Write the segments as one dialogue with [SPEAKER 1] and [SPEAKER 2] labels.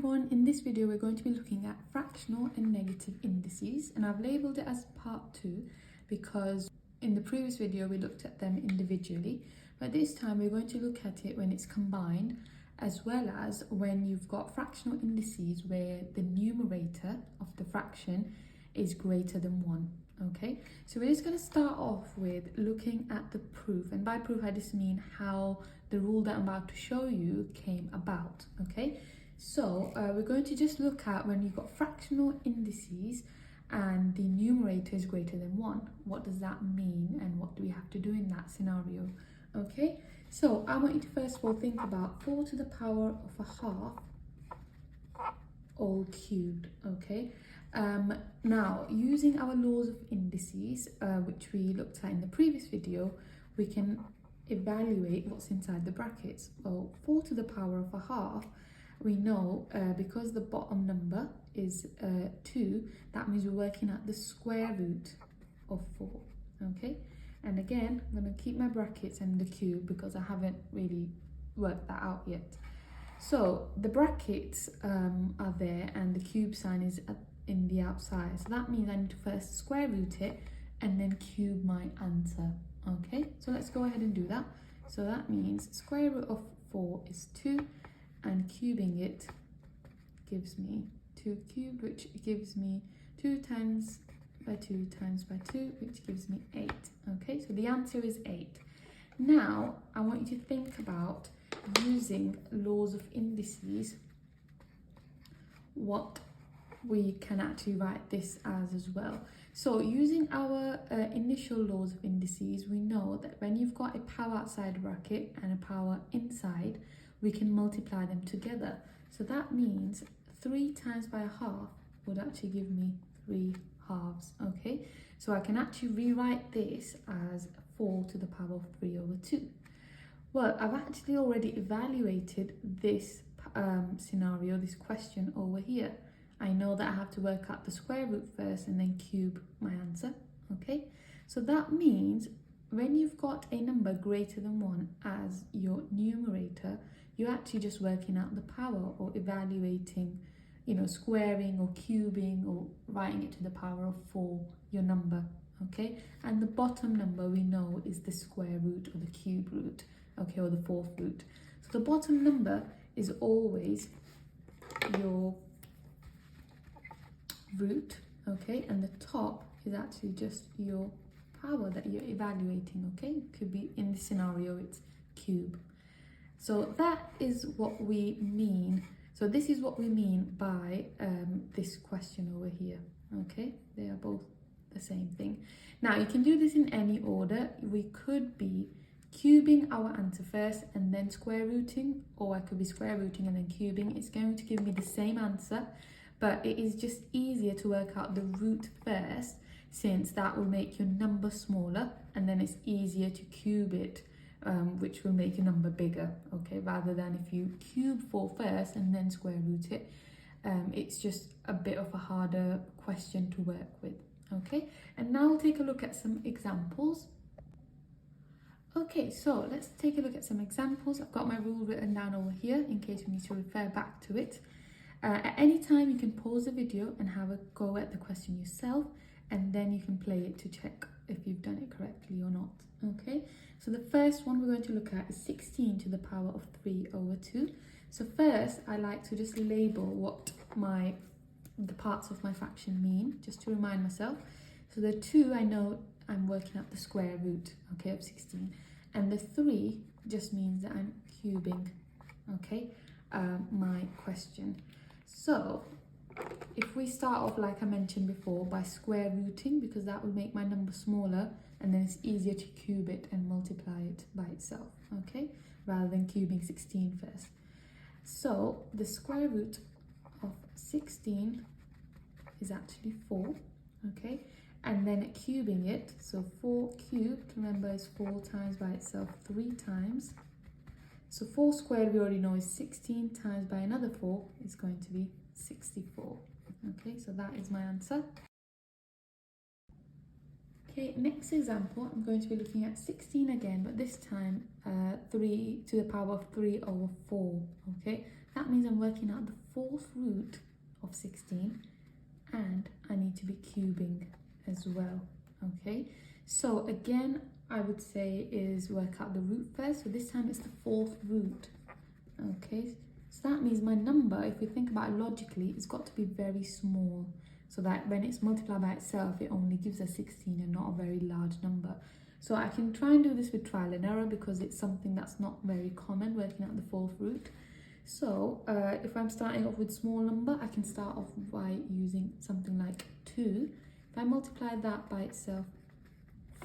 [SPEAKER 1] everyone, in this video we're going to be looking at fractional and negative indices, and I've labelled it as part 2 because in the previous video we looked at them individually, but this time we're going to look at it when it's combined, as well as when you've got fractional indices where the numerator of the fraction is greater than 1. Okay, so we're just going to start off with looking at the proof, and by proof I just mean how the rule that I'm about to show you came about. Okay, so we're going to just look at when you've got fractional indices and the numerator is greater than 1. What does that mean and what do we have to do in that scenario? Okay, so I want you to first of all think about 4 to the power of a half all cubed. Okay, now using our laws of indices, which we looked at in the previous video, we can evaluate what's inside the brackets. Well, 4 to the power of a half, we know because the bottom number is 2, that means we're working at the square root of 4. Okay, and again I'm going to keep my brackets and the cube because I haven't really worked that out yet. So the brackets are there and the cube sign is in the outside, so that means I need to first square root it and then cube my answer. Okay, so let's go ahead and do that. So that means square root of 4 is 2, and cubing it gives me 2 cubed, which gives me 2 times by 2 times by 2, which gives me 8. Okay, so the answer is 8. Now I want you to think about using laws of indices, what we can actually write this as well. So using our initial laws of indices, we know that when you've got a power outside bracket and a power inside, we can multiply them together. So that means 3 times by a half would actually give me 3 halves. Okay, so I can actually rewrite this as 4 to the power of 3 over 2. Well, I've actually already evaluated this scenario, this question over here. I know that I have to work out the square root first and then cube my answer. Okay, so that means when you've got a number greater than 1 as your numerator, you're actually just working out the power or evaluating, squaring or cubing or writing it to the power of 4, your number. Okay, and the bottom number we know is the square root or the cube root, okay, or the 4th root. So the bottom number is always your root, okay, and the top is actually just your power that you're evaluating. Okay, it could be, in this scenario it's cube. So that is what we mean. So this is what we mean by this question over here. Okay, they are both the same thing. Now you can do this in any order. We could be cubing our answer first and then square rooting, or I could be square rooting and then cubing. It's going to give me the same answer, but it is just easier to work out the root first, since that will make your number smaller, and then it's easier to cube it, which will make your number bigger. Okay, rather than if you cube 4 first and then square root it, it's just a bit of a harder question to work with. Okay, and now we'll take a look at some examples. Okay, so let's take a look at some examples. I've got my rule written down over here in case we need to refer back to it. At any time you can pause the video and have a go at the question yourself, and then you can play it to check if you've done it correctly or not. Okay, so the first one we're going to look at is 16 to the power of 3 over 2. So first I like to just label what the parts of my fraction mean, just to remind myself. So the 2, I know I'm working out the square root, okay, of 16, and the 3 just means that I'm cubing, okay, my question. So if we start off, like I mentioned before, by square rooting, because that will make my number smaller, and then it's easier to cube it and multiply it by itself, okay, rather than cubing 16 first. So the square root of 16 is actually 4, okay, and then cubing it, so 4 cubed, remember, is 4 times by itself 3 times. So 4 squared we already know is 16 times by another 4 is going to be 64. Okay, so that is my answer. Okay, next example, I'm going to be looking at 16 again, but this time 3 to the power of 3 over 4, okay? That means I'm working out the fourth root of 16, and I need to be cubing as well, okay? So again, I would say is work out the root first, so this time it's the fourth root, okay? So that means my number, if we think about it logically, it's got to be very small, so that when it's multiplied by itself, it only gives us 16 and not a very large number. So I can try and do this with trial and error because it's something that's not very common, working out the fourth root. So if I'm starting off with small number, I can start off by using something like 2. If I multiply that by itself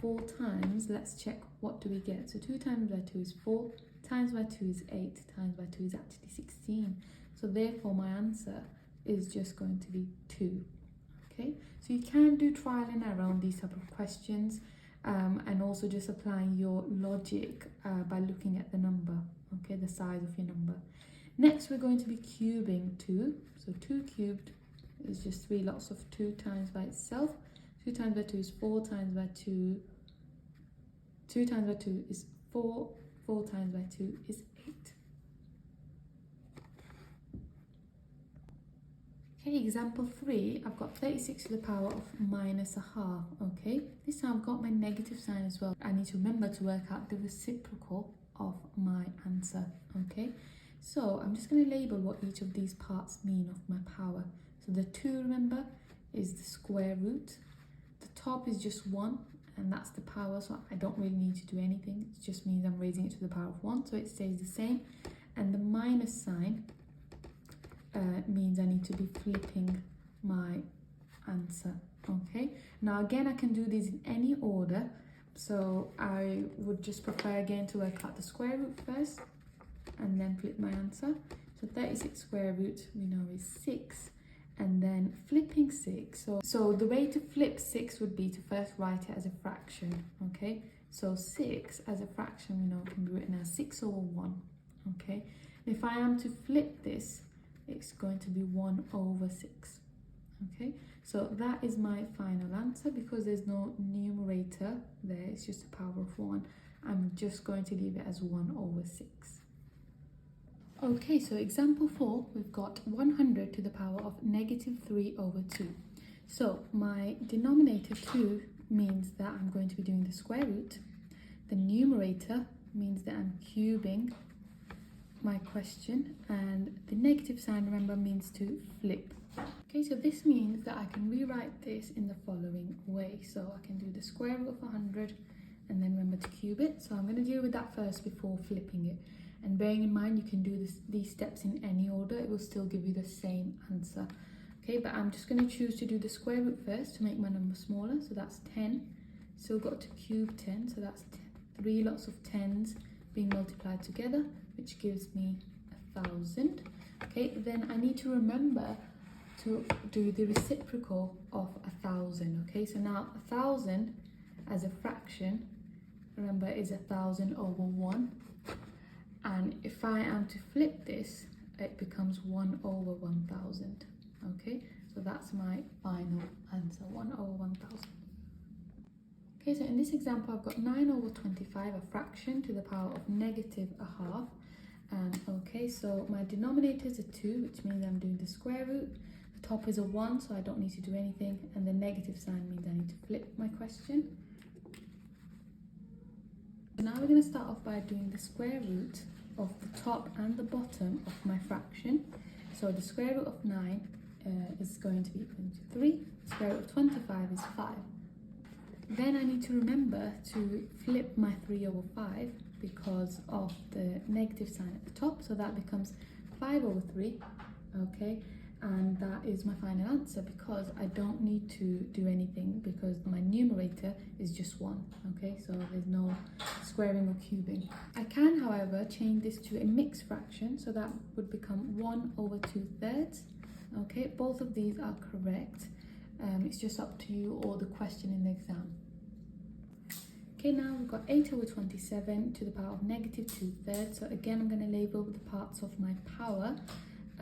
[SPEAKER 1] 4 times, let's check what do we get. So 2 times by 2 is 4, times by 2 is 8, times by 2 is actually 16. So therefore my answer is just going to be 2. Okay, so you can do trial and error on these type of questions, and also just applying your logic by looking at the number, okay, the size of your number. Next, we're going to be cubing 2. So 2 cubed is just 3 lots of 2 times by itself. 2 times by 2 is 4, times by 2, 2 times by 2 is 4, 4 times by 2 is 8. Okay, example 3, I've got 36 to the power of minus a half, okay? This time I've got my negative sign as well. I need to remember to work out the reciprocal of my answer, okay? So I'm just going to label what each of these parts mean of my power. So the 2, remember, is the square root. The top is just 1, and that's the power, so I don't really need to do anything. It just means I'm raising it to the power of 1, so it stays the same. And the minus sign means I need to be flipping my answer, okay? Now again, I can do these in any order, so I would just prefer again to work out the square root first and then flip my answer. So 36 square root we know is 6, and then flipping 6. So the way to flip 6 would be to first write it as a fraction, okay? So 6 as a fraction we know can be written as 6 over 1, okay? If I am to flip this, it's going to be 1 over 6, okay? So that is my final answer. Because there's no numerator there, it's just a power of 1, I'm just going to leave it as 1 over 6. Okay, so example 4, we've got 100 to the power of negative 3 over 2. So my denominator 2 means that I'm going to be doing the square root. The numerator means that I'm cubing my question, and the negative sign, remember, means to flip. Okay, so this means that I can rewrite this in the following way. So I can do the square root of 100 and then remember to cube it. So I'm going to deal with that first before flipping it. And bearing in mind, you can do these steps in any order, it will still give you the same answer. Okay, but I'm just going to choose to do the square root first to make my number smaller. So that's 10. Still got to cube 10, so that's 3 lots of 10s being multiplied together, which gives me 1,000. Okay, then I need to remember to do the reciprocal of 1,000. Okay, so now 1,000 as a fraction, remember, is 1,000 over 1. And if I am to flip this, it becomes 1 over 1,000. Okay, so that's my final answer, 1 over 1,000. Okay, so in this example, I've got 9 over 25, a fraction to the power of negative a half. Okay, so my denominator is a 2, which means I'm doing the square root. The top is a 1, so I don't need to do anything. And the negative sign means I need to flip my question. So now we're going to start off by doing the square root of the top and the bottom of my fraction. So the square root of 9 is going to be equal to 3. The square root of 25 is 5. Then I need to remember to flip my 3 over 5 because of the negative sign at the top. So that becomes 5 over 3, okay? And that is my final answer because I don't need to do anything because my numerator is just 1, okay? So there's no squaring or cubing. I can, however, change this to a mixed fraction. So that would become 1 over 2/3, okay? Both of these are correct. It's just up to you or the question in the exam. Okay, now we've got 8 over 27 to the power of negative 2/3. So again, I'm going to label the parts of my power.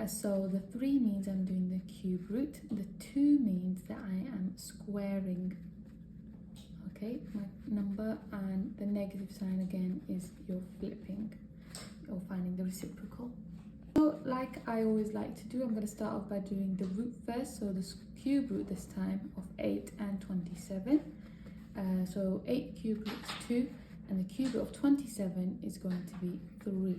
[SPEAKER 1] So the 3 means I'm doing the cube root. The 2 means that I am squaring. Okay, okay, my number, and the negative sign again is your flipping or finding the reciprocal. So like I always like to do, I'm going to start off by doing the root first. So the cube root this time of 8 and 27. So 8 cube root is 2, and the cube root of 27 is going to be 3.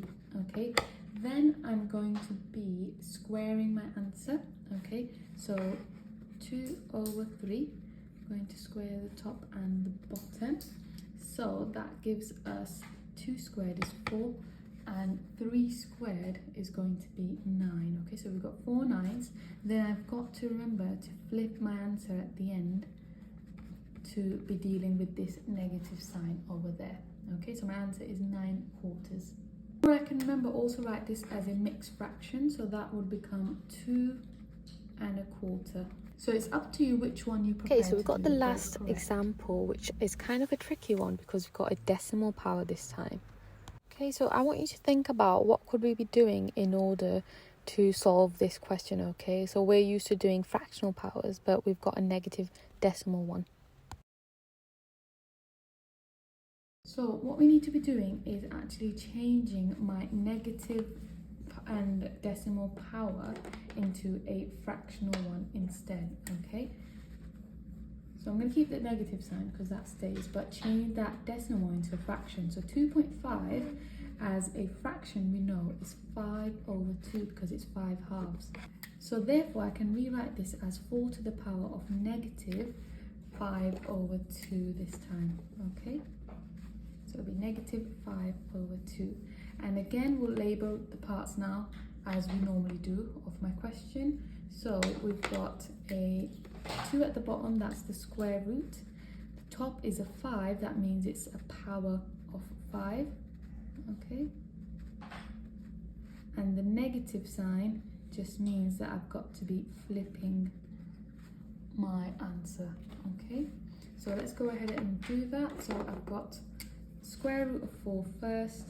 [SPEAKER 1] Okay, then I'm going to be squaring my answer. Okay, so 2 over 3, I'm going to square the top and the bottom. So that gives us 2 squared is 4, and 3 squared is going to be 9. Okay, so we've got 4 9s. Then I've got to remember to flip my answer at the end to be dealing with this negative sign over there. Okay, so my answer is 9/4. Or I can remember also write this as a mixed fraction, so that would become 2 1/4. So it's up to you which one you prefer.
[SPEAKER 2] Okay, so we've got the last example, which is kind of a tricky one because we've got a decimal power this time. Okay, so I want you to think about what could we be doing in order to solve this question, okay? So we're used to doing fractional powers, but we've got a negative decimal one.
[SPEAKER 1] So what we need to be doing is actually changing my negative and decimal power into a fractional one instead, okay? So I'm going to keep the negative sign because that stays, but change that decimal into a fraction. So 2.5 as a fraction we know is 5 over 2 because it's 5 halves. So therefore I can rewrite this as 4 to the power of negative 5 over 2 this time, okay? So it'll be negative 5 over 2. And again, we'll label the parts now as we normally do of my question. So we've got a 2 at the bottom, that's the square root. The top is a 5, that means it's a power of 5, okay? And the negative sign just means that I've got to be flipping my answer, okay? So let's go ahead and do that. So I've got square root of 4 first,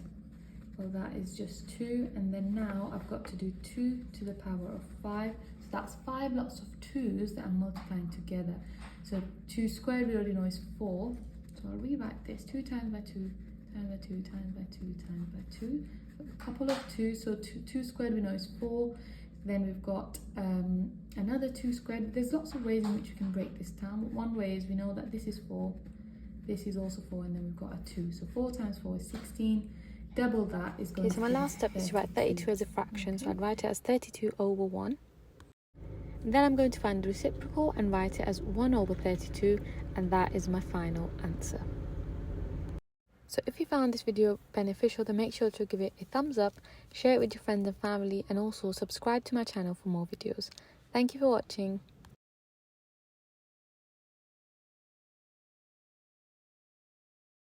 [SPEAKER 1] well that is just 2, and then now I've got to do 2 to the power of 5, so that's 5 lots of 2's that I'm multiplying together. So 2 squared we already know is 4, so I'll rewrite this, 2 times by 2 times by 2 times by 2 times by 2, so a couple of 2's, so 2 squared we know is 4, then we've got another 2 squared. There's lots of ways in which you can break this down, but one way is we know that this is 4, this is also 4, and then we've got a 2. So 4 times 4 is 16. Double that is going to be 32.
[SPEAKER 2] So my last step is to write 32 as a fraction. Okay. So I'd write it as 32 over 1. And then I'm going to find the reciprocal and write it as 1 over 32. And that is my final answer. So if you found this video beneficial, then make sure to give it a thumbs up, share it with your friends and family, and also subscribe to my channel for more videos. Thank you for watching.